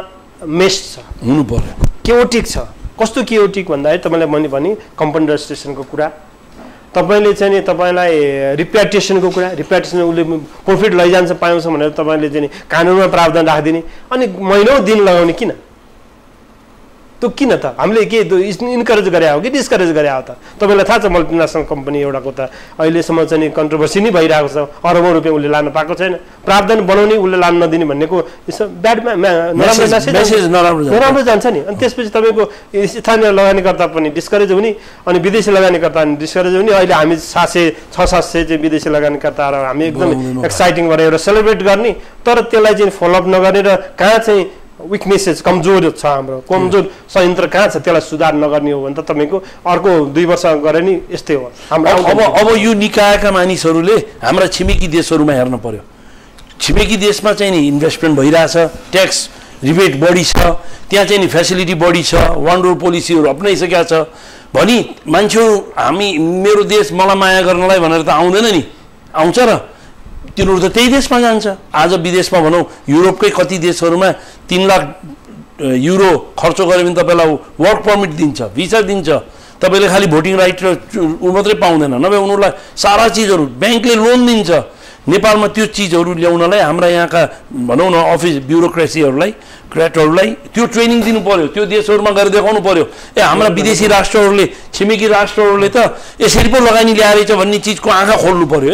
मेस छ हुनु पर्यो केओटिक छ कस्तो केओटिक भन्दाखेरि तपाईँलाई मैले भने कम्पनी रजिस्ट्रेसनको कुरा तपाईँले चाहिँ तपाईँलाई रिप्याट्रिएसनको कुरा रिप्याट्रिएसन उसले प्रफिट लैजान्छ पाउँछ भनेर तपाईँले चाहिँ कानुनमा प्रावधान राखिदिने अनि महिनौँ दिन लगाउने किन त्यो किन त हामीले के इन्करेज गरे हो कि डिस्करेज गरे हो त तपाईँलाई थाहा छ मल्टिनेसनल कम्पनी एउटाको त अहिलेसम्म चाहिँ कन्ट्रोभर्सी नै भइरहेको छ अरबौँ रुपियाँ उसले लान पाएको छैन प्रावधान बनाउने उसले लान नदिने भन्नेको ब्याड नराम्रो जान्छ नि अनि त्यसपछि तपाईँको स्थानीय लगानीकर्ता पनि डिस्करेज हुने अनि विदेशी लगानीकर्ता पनि डिस्करेज हुने अहिले हामी 600-700 चाहिँ विदेशी लगानीकर्ता हामी एकदम एक्साइटिङ गरेर एउटा सेलिब्रेट गर्ने तर त्यसलाई चाहिँ फलोअप नगर्ने र कहाँ चाहिँ विकनेसेस कमजोर छ हाम्रो कमजोर संयन्त्र कहाँ छ त्यसलाई सुधार नगर्ने हो भने त तपाईँको अर्को 2 वर्ष गरे नि यस्तै हो अब यो निकायका मानिसहरूले हाम्रा छिमेकी देशहरूमा हेर्न पर्यो छिमेकी देशमा चाहिँ नि इन्भेस्टमेन्ट भइरहेछ ट्याक्स रिबेट बढी छ त्यहाँ चाहिँ नि फेसिलिटी बढी छ वान डोर पोलिसीहरू अपनाइसकेका छ भनी मान्छेहरू हामी मेरो देश मलाई माया गर्नलाई भनेर त आउँदैन नि आउँछ र तिनीहरू त त्यही देशमा जान्छ आज विदेशमा भनौँ युरोपकै कति देशहरूमा 3 लाख युरो खर्च गऱ्यो भने तपाईँलाई वर्क पर्मिट दिन्छ भिसा दिन्छ तपाईँले खालि भोटिङ राइट र ऊ मात्रै पाउँदैन नभए उनीहरूलाई सारा चिजहरू ब्याङ्कले लोन दिन्छ नेपालमा त्यो चिजहरू ल्याउनलाई हाम्रा यहाँका भनौँ न अफिस ब्युरोक्रेसीहरूलाई क्र्याटहरूलाई त्यो ट्रेनिङ दिनु पर्यो त्यो देशहरूमा गएर देखाउनु पर्यो हाम्रा विदेशी राष्ट्रहरूले छिमेकी राष्ट्रहरूले त यसरी पो लगानी ल्याएछ भन्ने चिजको आँखा खोल्नु पर्यो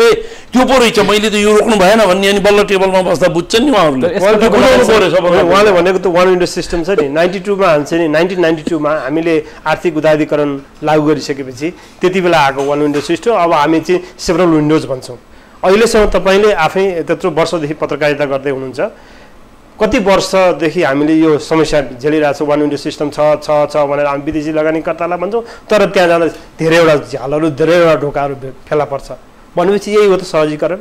त्यो पो रहेछ मैले त यो रोक्नु भएन भन्ने अनि बल्ल टेबलमा बस्दा बुझ्छन् नि उहाँले भनेको त वान विन्डो सिस्टम छ नि 92 मा हाल्छ नि 1992 मा हामीले आर्थिक उदारीकरण लागू गरिसकेपछि त्यति बेला आएको वान विन्डो सिस्टम अब हामी चाहिँ सेभरल विन्डोज भन्छौँ अहिलेसम्म तपाईँले आफै त्यत्रो वर्षदेखि पत्रकारिता गर्दै हुनुहुन्छ कति वर्षदेखि हामीले यो समस्या झेलिरहेको छौँ वान विन्डो सिस्टम छ भनेर हामी विदेशी लगानीकर्तालाई भन्छौँ तर त्यहाँ जाँदा धेरैवटा झ्यालहरू धेरैवटा ढोकाहरू फेला पर्छ भनेपछि यही हो त सहजीकरण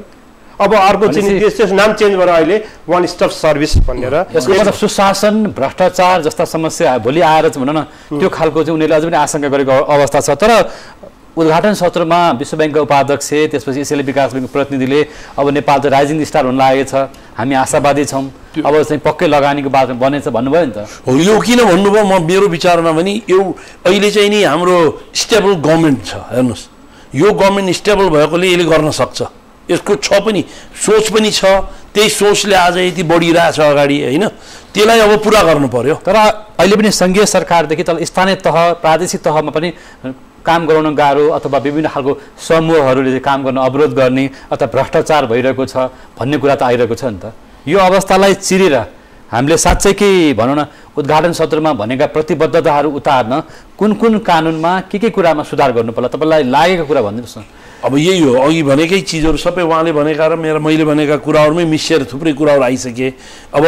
अब अर्को चाहिँ त्यसको नाम चेन्ज गरेर अहिले वान स्टप सर्भिस भनेर यसको मतलब सुशासन भ्रष्टाचार जस्ता समस्या भोलि आएर चाहिँ भनौँ न त्यो खालको चाहिँ उनीहरूले अझै पनि आशंका गरेको अवस्था छ तर उद्घाटन सत्रमा विश्व ब्याङ्कका उपाध्यक्ष त्यसपछि एसियाली विकास ब्याङ्कको प्रतिनिधिले अब नेपाल त राइजिङ स्टार हुन लागेको छ हामी आशावादी छौँ अब चाहिँ पक्कै लगानीको बाटो बनेछ भन्नुभयो नि त हो यो किन भन्नुभयो म मेरो विचारमा पनि यो अहिले चाहिँ नि हाम्रो स्टेबल गभर्मेन्ट छ हेर्नुहोस् यो गभर्मेन्ट स्टेबल भएकोले यसले गर्न सक्छ यसको छ पनि सोच पनि छ त्यही सोचले आज यति बढिरहेछ अगाडि होइन त्यसलाई अब पुरा गर्नु पर्यो तर अहिले पनि सङ्घीय सरकारदेखि तल स्थानीय तह प्रादेशिक तहमा पनि काम गराउन गाह्रो अथवा विभिन्न खालको समूहहरूले चाहिँ काम गर्न अवरोध गर्ने अथवा भ्रष्टाचार भइरहेको छ भन्ने कुरा त आइरहेको छ नि त यो अवस्थालाई चिरेर हामीले साँच्चै कि भनौँ न उद्घाटन सत्रमा भनेका प्रतिबद्धताहरू उतार्न कुन कुन कानुनमा के कुरामा सुधार गर्नु पर्ला तपाईँलाई लागेको कुरा भनिदिनुहोस् न अब यही हो अघि भनेकै चिजहरू सबै उहाँले भनेका र मैले भनेका कुराहरूमै मिसिएर थुप्रै कुराहरू आइसके अब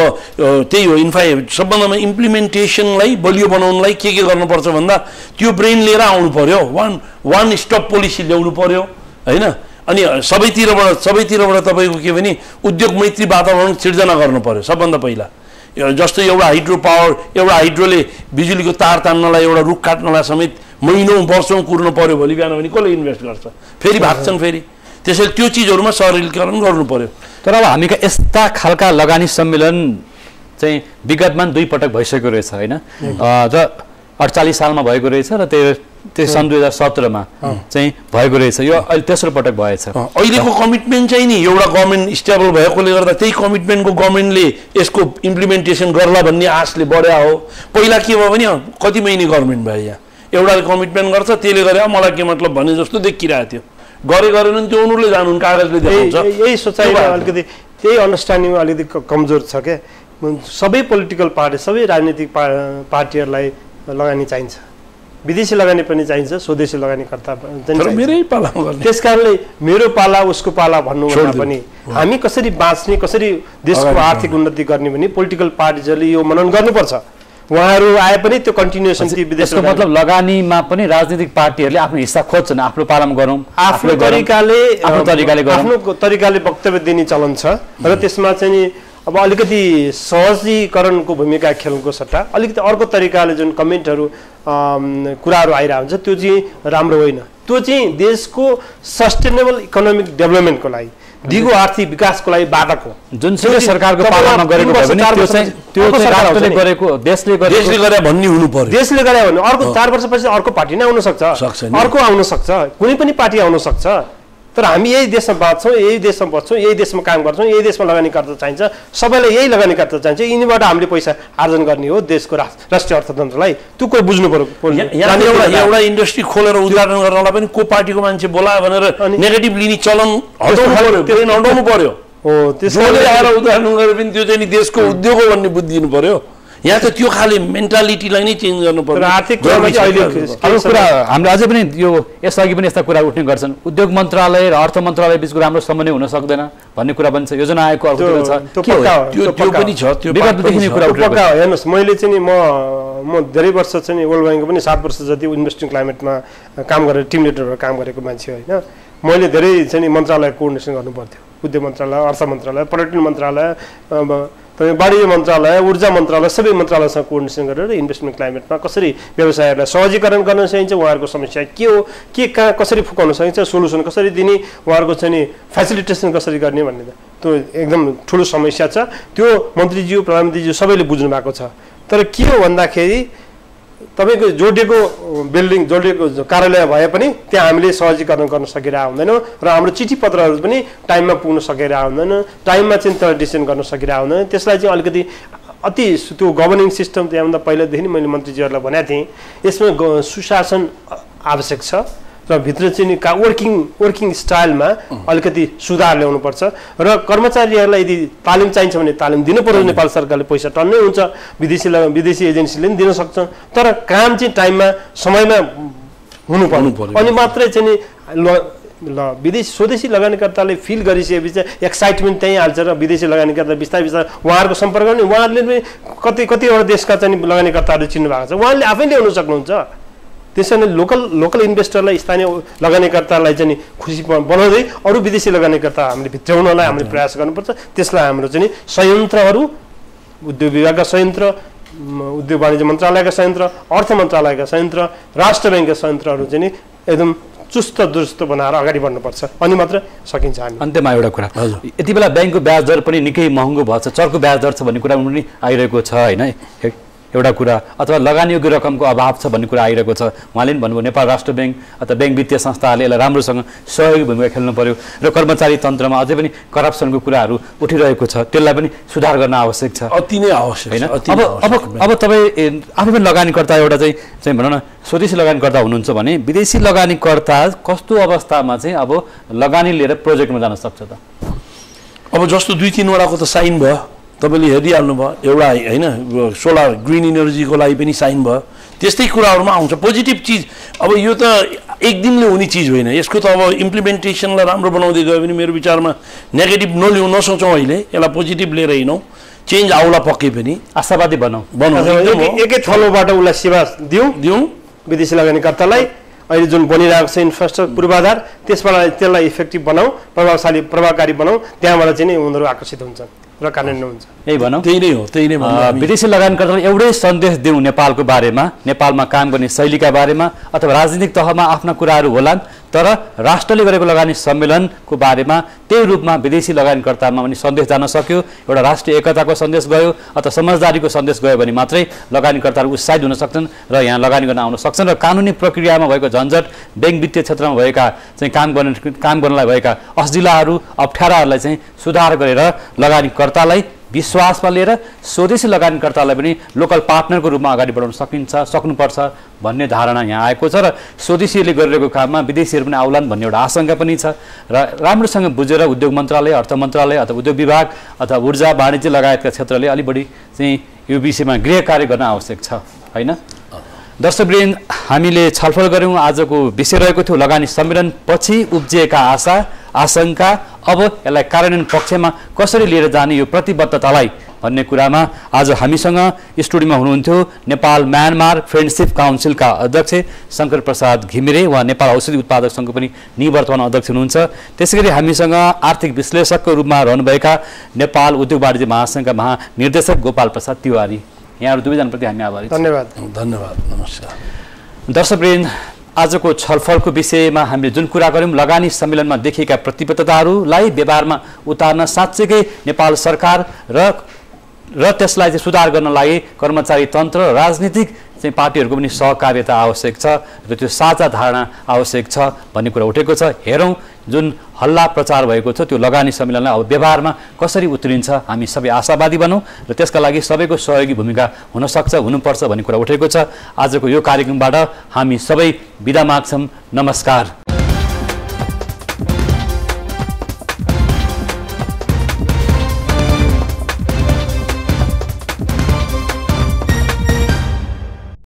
त्यही हो सबभन्दा इम्प्लिमेन्टेसनलाई बलियो बनाउनलाई के गर्नुपर्छ भन्दा त्यो ब्रेन लिएर आउनु पर्यो वान स्टप पोलिसी ल्याउनु पर्यो होइन अनि सबैतिरबाट तपाईँको के भने उद्योग मैत्री वातावरण सिर्जना गर्नु पर्यो सबभन्दा पहिला जस्तो एउटा हाइड्रो पावर एउटा हाइड्रोले बिजुलीको तार तान्नलाई एउटा रुख काट्नलाई समेत महिनौँ वर्षौँ कुर्नु पर्यो भोलि बिहान भने कसले इन्भेस्ट गर्छ फेरि भाग्छन् फेरि त्यसैले त्यो चिजहरूमा सरलीकरण गर्नु पर्यो तर अब हामीका यस्ता खालका लगानी सम्मेलन चाहिँ विगतमा 2 पटक भइसकेको रहेछ होइन र 48 सालमा भएको रहेछ र त्यो सन् 2017 मा चाहिँ भएको रहेछ यो अहिले तेस्रो पटक भएछ अहिलेको कमिटमेन्ट चाहिँ नि एउटा गभर्मेन्ट स्टेबल भएकोले गर्दा त्यही कमिटमेन्टको गभर्मेन्टले यसको इम्प्लिमेन्टेसन गर्ला भन्ने आशले बढ्या हो पहिला के भयो भने कति महिने गभर्मेन्ट भयो यहाँ एउटाले कमिटमेन्ट गर्छ त्यसले गरे मलाई के मतलब भने जस्तो देखिरहेको थियो गरेन त्यो उनीहरूले जानु कागजले देखाउँछ यही सोचाइमा अलिकति त्यही अन्डरस्ट्यान्डिङ अलिकति कमजोर छ क्या सबै पोलिटिकल पार्टी सबै राजनीतिक पार्टीहरूलाई लगानी चाहिन्छ विदेशी लगानी पनि चाहिन्छ स्वदेशी लगानीकर्ता त्यस कारणले मेरो पाला उसको पाला भन्नुभन्दा पनि हामी कसरी बाँच्ने कसरी देशको आर्थिक उन्नति गर्ने भने पोलिटिकल पार्टीहरूले यो मनन गर्नुपर्छ उहाँहरू आए पनि त्यो कन्टिन्युएसन विदेशको मतलब लगानीमा पनि राजनीतिक पार्टीहरूले आफ्नो हिस्सा खोज्छन् आफ्नो पालामा गरौँ आफ्नो तरिकाले वक्तव्य दिने चलन छ र त्यसमा चाहिँ अब अलिकति सहजीकरणको भूमिका खेल्नुको सट्टा अलिकति अर्को तरिकाले जुन कमेन्टहरू कुराहरू आइरहेको हुन्छ त्यो चाहिँ राम्रो होइन त्यो चाहिँ देशको सस्टेनेबल इकोनोमिक डेभलपमेन्टको लागि दिगो आर्थिक विकासको लागि बाटक हो जुनसुकै सरकारको पालामा गरेको भयो भने त्यो चाहिँ राष्ट्रले गरेको देशले गरे भन्ने हुनु पर्यो देशले गरे भने अर्को 4 वर्षपछि अर्को पार्टी नै आउन सक्छ अर्को आउन सक्छ कुनै पनि पार्टी आउन सक्छ तर हामी यही देशमा बाँच्छौँ, यही देशमा बस्छौँ, यही देशमा काम गर्छौँ, यही देशमा लगानीकर्ता चाहिन्छ, सबैलाई यही लगानीकर्ता चाहिन्छ, यिनीबाट हामीले पैसा आर्जन गर्ने हो देशको राष्ट्रिय अर्थतन्त्रलाई। त्यो कुरा बुझ्नु पर्यो। एउटा इन्डस्ट्री खोलेर उद्घाटन गर्नलाई पनि को पार्टीको मान्छे बोलायो भनेर नेगेटिभ लिने चलन हटाउनु पर्यो। हो, त्यसले आएर उद्घाटन गरेर पनि त्यो चाहिँ नि देशको उद्योग हो भन्ने बुझ दिनु पर्यो। यहाँ त त्यो खाले मेन्टालिटीलाई नै चेन्ज गर्नु पर्यो। आर्थिक अरू कुरा हामीले अझै पनि यो यसअघि पनि यस्ता कुरा उठ्ने गर्छन्, उद्योग मन्त्रालय र अर्थ मन्त्रालय बिचको राम्रो समन्वय हुन सक्दैन भन्ने कुरा पनि छ। योजना आयोगको अर्को कुरा छ, त्यो पनि छ, त्यो विगतदेखि नै कुरा उठेको पक्का। हेर्नुहोस्, मैले चाहिँ नि म धेरै वर्ष चाहिँ नि वर्ल्ड ब्याङ्कको पनि 7 वर्ष जति इन्भेस्टिङ क्लाइमेटमा काम गरेर टिम लिडर भएर काम गरेको मान्छे होइन। मैले धेरै चाहिँ नि मन्त्रालय कोअर्डिनेसन गर्नु पर्थ्यो, उद्योग मन्त्रालय, अर्थ मन्त्रालय, पर्यटन मन्त्रालय, वाणिज्य मन्त्रालय, ऊर्जा मन्त्रालय, सबै मन्त्रालयसँग कोअर्डिनेसन गरेर इन्भेस्टमेन्ट क्लाइमेटमा कसरी व्यवसायहरूलाई सहजीकरण गर्न सकिन्छ, उहाँहरूको समस्या के हो, के कहाँ कसरी फुकाउन सकिन्छ, सोल्युसन कसरी दिने, उहाँहरूको चाहिँ नि फेसिलिटेसन कसरी गर्ने भन्ने त्यो एकदम ठुलो समस्या छ। त्यो मन्त्रीज्यू, प्रधानमन्त्रीज्यू सबैले बुझ्नु भएको छ। तर के हो भन्दाखेरि तपाईँको जोडिएको बिल्डिङ, जोडिएको कार्यालय भए पनि त्यहाँ हामीले सहजीकरण गर्न सकिरहेको हुँदैनौँ र हाम्रो चिठी पत्रहरू पनि टाइममा पुग्न सकिरहेको हुँदैन, टाइममा चाहिँ त्यसलाई डिसिजन गर्न सकिरहेको हुँदैन। त्यसलाई चाहिँ अलिकति अति त्यो गभर्निङ सिस्टम त्यहाँभन्दा पहिलादेखि मैले मन्त्रीजीहरूलाई भनेको थिएँ, यसमा सुशासन आवश्यक छ र भित्र चाहिँ वर्किङ स्टाइलमा अलिकति सुधार ल्याउनुपर्छ र कर्मचारीहरूलाई यदि तालिम चाहिन्छ भने तालिम दिनु पर्यो। नेपाल सरकारले पैसा टन्नै हुन्छ, विदेशी एजेन्सीले पनि दिन सक्छ, तर काम चाहिँ टाइममा समयमा हुनु पर्यो। अनि मात्रै चाहिँ नि स्वदेशी लगानीकर्ताले फिल गरिसकेपछि एक्साइटमेन्ट त्यहीँ हाल्छ र विदेशी लगानीकर्ता बिस्तारै बिस्तारै उहाँहरूको सम्पर्क पनि उहाँहरूले पनि कतिवटा देशका चाहिँ लगानीकर्ताहरू चिन्नु भएको छ, उहाँले आफै ल्याउन सक्नुहुन्छ। त्यसैले लोकल इन्भेस्टरलाई, स्थानीय लगानीकर्तालाई चाहिँ खुसी बनाउँदै अरू विदेशी लगानीकर्ता हामीले भित्राउनलाई हामीले प्रयास गर्नुपर्छ। त्यसलाई हाम्रो चाहिँ संयन्त्रहरू, उद्योग विभागका संयन्त्र, उद्योग वाणिज्य मन्त्रालयका संयन्त्र, अर्थ मन्त्रालयका संयन्त्र, राष्ट्र ब्याङ्कका संयन्त्रहरू चाहिँ एकदम चुस्त दुरुस्त बनाएर अगाडि बढ्नुपर्छ, अनि मात्र सकिन्छ। हामी अन्त्यमा एउटा कुरा, यति बेला ब्याङ्कको ब्याज दर पनि निकै महँगो भएको छ, चर्को ब्याज दर छ भन्ने कुरा पनि आइरहेको छ होइन, एउटा कुरा, अथवा लगानीयोग्य रकमको अभाव छ भन्ने कुरा आइरहेको छ। उहाँले पनि भन्नुभयो नेपाल राष्ट्र ब्याङ्क अथवा ब्याङ्क वित्तीय संस्थाहरूले यसलाई राम्रोसँग सहयोगी भूमिका खेल्नु पर्यो र कर्मचारी तन्त्रमा अझै पनि करप्सनको कुराहरू उठिरहेको छ, त्यसलाई पनि सुधार गर्न आवश्यक छ, अति नै आवश्यक होइन। अब तपाईँ आफै पनि लगानीकर्ता एउटा चाहिँ भनौँ न स्वदेशी लगानीकर्ता हुनुहुन्छ भने विदेशी लगानीकर्ता कस्तो अवस्थामा चाहिँ अब लगानी लिएर प्रोजेक्टमा जान सक्छ त? अब जस्तो 2-3 वटाको त साइन भयो, तपाईँले हेरिहाल्नु भयो, एउटा होइन सोलर ग्रिन इनर्जीको लागि पनि साइन भयो, त्यस्तै कुराहरूमा आउँछ पोजिटिभ चिज। अब यो त एक दिनले हुने चिज होइन, यसको त अब इम्प्लिमेन्टेसनलाई राम्रो बनाउँदै गयो भने मेरो विचारमा नेगेटिभ नसोचौँ, अहिले यसलाई पोजिटिभ लिएर हिँडौँ, चेन्ज आउला पक्कै पनि आशावादी बनाऊ। एकै थलोबाट उसलाई सेवा दिउँ विदेशी लगानीकर्तालाई। अहिले जुन बनिरहेको छ इन्फ्रास्ट्रक्चर पूर्वाधार, त्यसलाई इफेक्टिभ बनाऊ, प्रभावकारी बनाऊ, त्यहाँबाट चाहिँ नि उनीहरू आकर्षित हुन्छन् र कार्यान्वयन हुन्छ। यही भनौँ, त्यही नै हो, त्यही नै विदेशी लगानीकर्तालाई एउटै सन्देश दिउँ नेपालको बारेमा, नेपालमा काम गर्ने शैलीका बारेमा, अथवा राजनीतिक तहमा आफ्ना कुराहरू होलान्, तर राष्ट्रले गरेको लगानी सम्मेलनको बारेमा त्यही रूपमा विदेशी लगानीकर्तामा पनि सन्देश जान सक्यो, एउटा राष्ट्रिय एकताको सन्देश गयो अथवा समझदारीको सन्देश गयो भने मात्रै लगानीकर्ताहरू उत्साहित हुन सक्छन् र यहाँ लगानी गर्न आउन सक्छन् र कानुनी प्रक्रियामा भएको झन्झट, ब्याङ्क वित्तीय क्षेत्रमा भएका चाहिँ काम गर्नलाई भएका असजिलाहरू, अप्ठ्याराहरूलाई चाहिँ सुधार गरेर लगानीकर्तालाई विश्वासमा लिएर स्वदेशी लगानीकर्तालाई पनि लोकल पार्टनरको रूपमा अगाडि बढाउन सक्नुपर्छ भन्ने धारणा यहाँ आएको छ र स्वदेशीले गरिरहेको काममा विदेशीहरू पनि आउलान् भन्ने एउटा आशंका पनि छ र राम्रोसँग बुझेर उद्योग मन्त्रालय, अर्थ मन्त्रालय अथवा उद्योग विभाग अथवा ऊर्जा वाणिज्य लगायतका क्षेत्रले अलि बढी चाहिँ यो विषयमा गृह कार्य गर्न आवश्यक छ होइन। दर्शकवृन्द, हामीले छलफल गऱ्यौँ, आजको विषय रहेको थियो लगानी सम्मेलन पछि उब्जिएका आशा आशंका, अब यसलाई कार्यान्वयन पक्षमा कसरी लिएर जाने यो प्रतिबद्धतालाई भन्ने कुरामा आज हामीसँग स्टुडियोमा हुनुहुन्थ्यो नेपाल म्यानमार फ्रेन्डसिप काउन्सिलका अध्यक्ष शङ्कर प्रसाद घिमिरे, उहाँ नेपाल औषधि उत्पादक सङ्घको पनि निवर्तमान अध्यक्ष हुनुहुन्छ। त्यसैगरी हामीसँग आर्थिक विश्लेषकको रूपमा रहनुभएका नेपाल उद्योग वाणिज्य महासङ्घका महानिर्देशक गोपाल प्रसाद तिवारी, यहाँहरू दुवैजनाप्रति हामी आभारी छौँ। धन्यवाद, नमस्कार। दर्शकवृन्द, आजको छलफलको विषयमा हामीले जुन कुरा गऱ्यौँ, लगानी सम्मेलनमा देखिएका प्रतिबद्धताहरूलाई व्यवहारमा उतार्न साँच्चैकै नेपाल सरकार र त्यसलाई चाहिँ सुधार गर्न लागि कर्मचारी तन्त्र र राजनीतिक चाहिँ पार्टीहरूको पनि सहकार्यता आवश्यक छ र त्यो साझा धारणा आवश्यक छ भन्ने कुरा उठेको छ। हेरौँ जुन हल्ला प्रचार भएको छ त्यो लगानी सम्मेलनलाई अब व्यवहारमा कसरी उत्रिन्छ हामी सबै आशावादी बनौँ र त्यसका लागि सबैको सहयोगी भूमिका हुनसक्छ हुनुपर्छ भन्ने कुरा उठेको छ। आजको यो कार्यक्रमबाट हामी सबै बिदा माग्छौँ। नमस्कार।